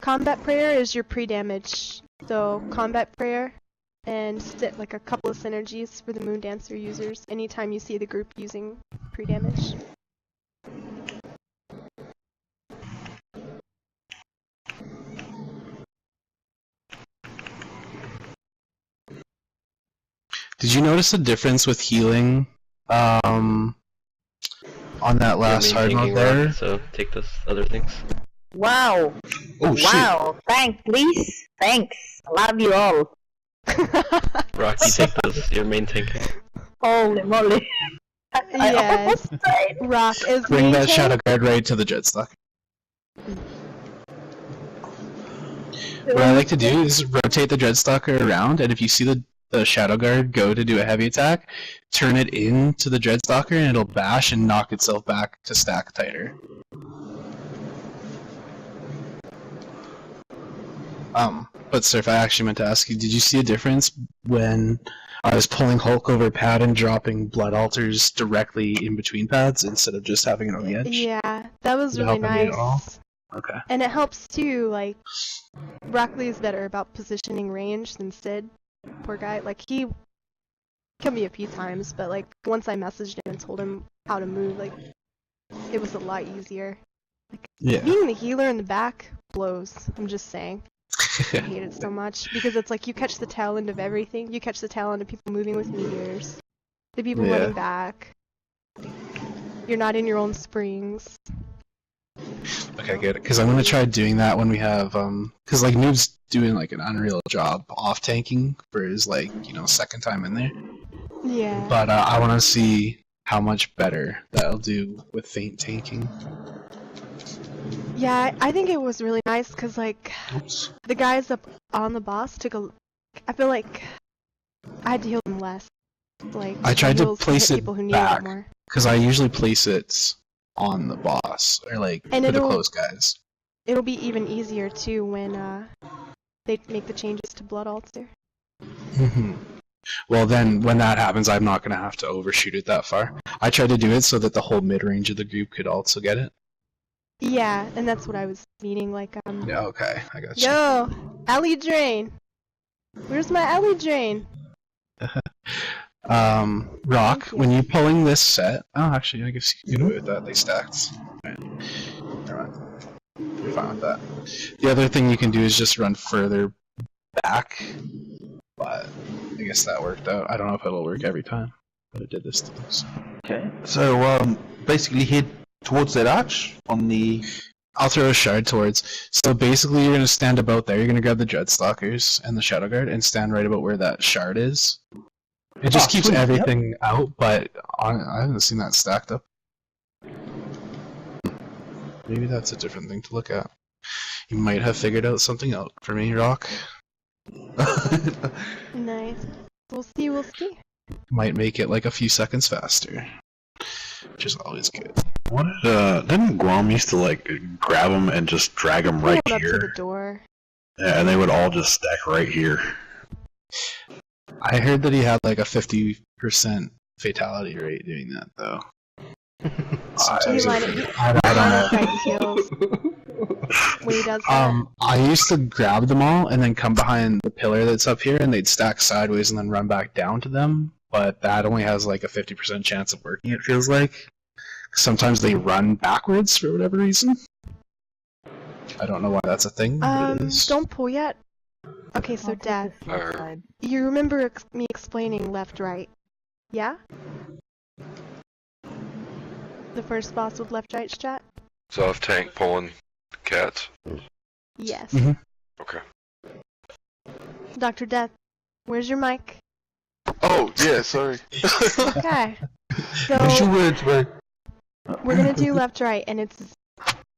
Combat prayer is your pre-damage. So combat prayer and like a couple of synergies for the Moon Dancer users anytime you see the group using pre-damage. Did you notice a difference with healing on that last hard mode there? Rock, so take those other things. Wow. Oh shit. Wow. Thanks, please. Thanks. I love you all. Rock, you take those, your main tanking. Holy moly. Yes. Rock is Bring that Shadow Guard right to the Dreadstock. What I like to do is rotate the Dreadstalker around, and if you see the Shadow Guard go to do a heavy attack, turn it into the Dreadstalker and it'll bash and knock itself back to stack tighter. But Surf, I actually meant to ask you, did you see a difference when I was pulling Hulk over pad and dropping Blood Altars directly in between pads instead of just having it on the edge? Yeah, that was really nice. Okay. And it helps too, like, Rock Lee is better about positioning range than Sid. Poor guy. Like, he killed me a few times, but, like, once I messaged him and told him how to move, like, it was a lot easier. Like, yeah. Being the healer in the back blows, I'm just saying. I hate it so much, because it's like you catch the tail end of everything. You catch the tail end of people moving with meteors, the people running back. You're not in your own springs. Okay, good. Because I'm gonna try doing that when we have because like Noob's doing like an unreal job off tanking for his like second time in there. Yeah. But I want to see how much better that'll do with feint tanking. Yeah, I think it was really nice because like the guys up on the boss took a. I feel like I had to heal them less. Like I tried to place it people who back it more. Because I usually place it on the boss or like for the close guys. It'll be even easier too when they make the changes to Blood Altar. Well, then when that happens, I'm not gonna have to overshoot it that far. I tried to do it so that the whole mid range of the group could also get it. Yeah, and that's what I was meaning. Like Yeah. Okay, I got you. Yo, alley drain. Where's my alley drain? Rock, when you're pulling this set... Oh, actually, I guess you can do it with that. They stacked. Right. Alright. You're fine with that. The other thing you can do is just run further back. But I guess that worked out. I don't know if it'll work every time. But it did this to us. Okay. So, basically head towards that arch on the... I'll throw a shard towards. So basically you're going to stand about there. You're going to grab the Dreadstalkers and the Shadow Guard and stand right about where that shard is. It just keeps everything out, but I haven't seen that stacked up. Maybe that's a different thing to look at. You might have figured out something out for me, Rock. Nice. We'll see, we'll see. Might make it like a few seconds faster. Which is always good. What didn't Guam used to like grab them and just drag them right up here? to the door. Yeah, and they would all just stack right here. I heard that he had like a 50% fatality rate doing that, though. I don't know. When he does that. I used to grab them all and then come behind the pillar that's up here, and they'd stack sideways and then run back down to them. But that only has like a 50% chance of working. It feels like. Sometimes they run backwards for whatever reason. I don't know why that's a thing. But it is. Don't pull yet. Okay, so Death, you remember me explaining left-right, yeah? The first boss with left-right strat? Soft tank pulling cats? Yes. Okay. Dr. Death, where's your mic? Oh, yeah, sorry. Okay. So, Use your words, bro. We're gonna do left-right, and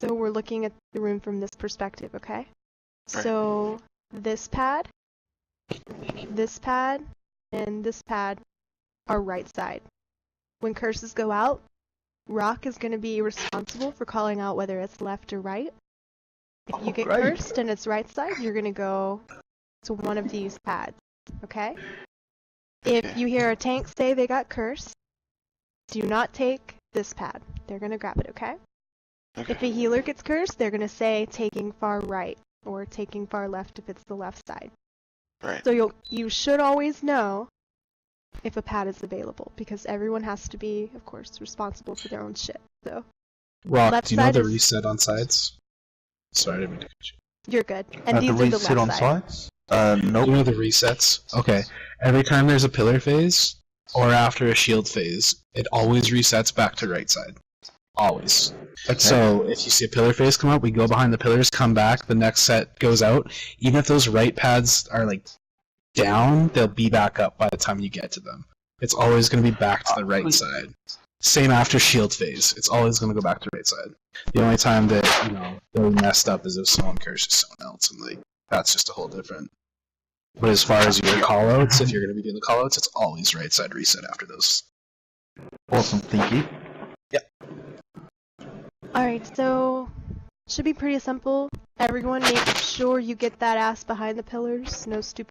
so we're looking at the room from this perspective, okay? Right. So, this pad, and this pad are right side. When curses go out, Rock is going to be responsible for calling out whether it's left or right. If you get cursed and it's right side, you're going to go to one of these pads, okay? If you hear a tank say they got cursed, do not take this pad. they're gonna grab it, okay? Okay. If a healer gets cursed, they're gonna say taking far right or taking far left if it's the left side. Right. So you should always know if a pad is available because everyone has to be, of course, responsible for their own shit. So Rock, left do you know side the is- reset on sides? Sorry, I didn't mean to cut you. you're good. And The these are the reset on left side. sides? Nope. You know the resets? Okay. Every time there's a pillar phase, or after a shield phase, it always resets back to right side. Always. Okay. So if you see a pillar phase come up, we go behind the pillars, come back, the next set goes out. Even if those right pads are like down, they'll be back up by the time you get to them. It's always going to be back to the right side. Same after shield phase. It's always going to go back to the right side. The only time that they're messed up is if someone curses someone else, and like that's just a whole different. But as far as your callouts, if you're going to be doing the callouts, it's always right side reset after those. Awesome, thank you. Alright, so should be pretty simple. Everyone make sure you get that ass behind the pillars. No stupid